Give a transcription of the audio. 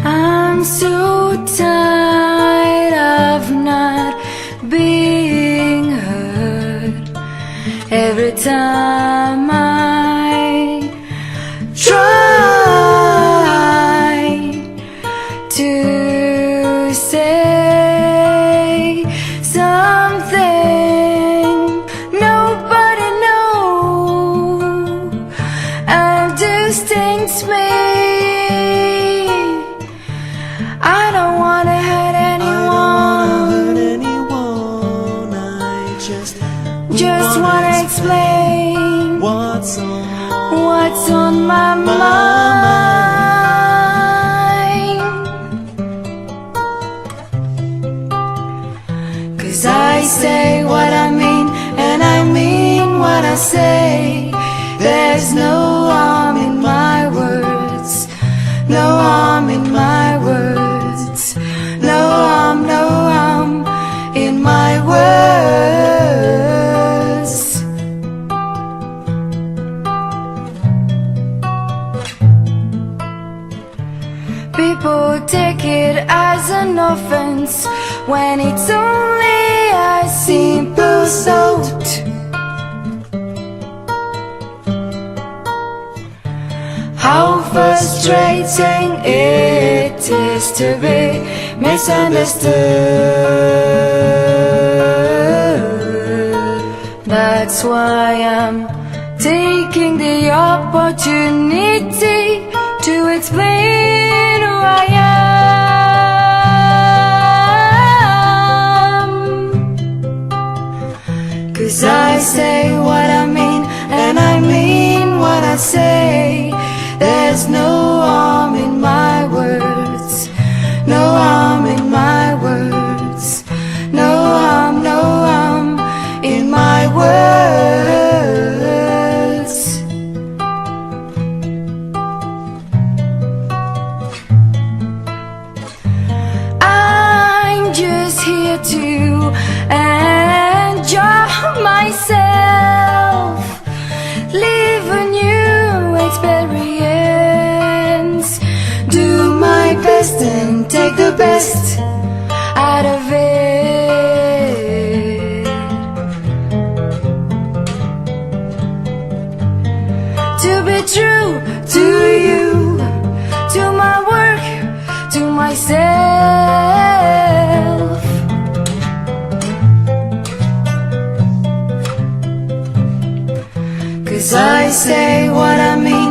I'm so tired of not being heard. Every time I try to say something, nobody knows and distincts me. I don't wanna hurt anyone. I just wanna explain what's on my mind. 'Cause I say what I mean and I mean what I say. There's no harm in my words, no harm in my words, no harm in my words. People take it as an offense when it's only a simple thought. how frustrating it is to be misunderstood. That's why I'm taking the opportunity to explain who I am. 'Cause I say what I mean, and I mean what I say. There's no harm in my words, no harm in my words, no harm in my words. I'm just here to enjoy myself, live a new experience, do my best and take the best out of it. To be true to you, to my work, to myself. 'Cause I say what I mean,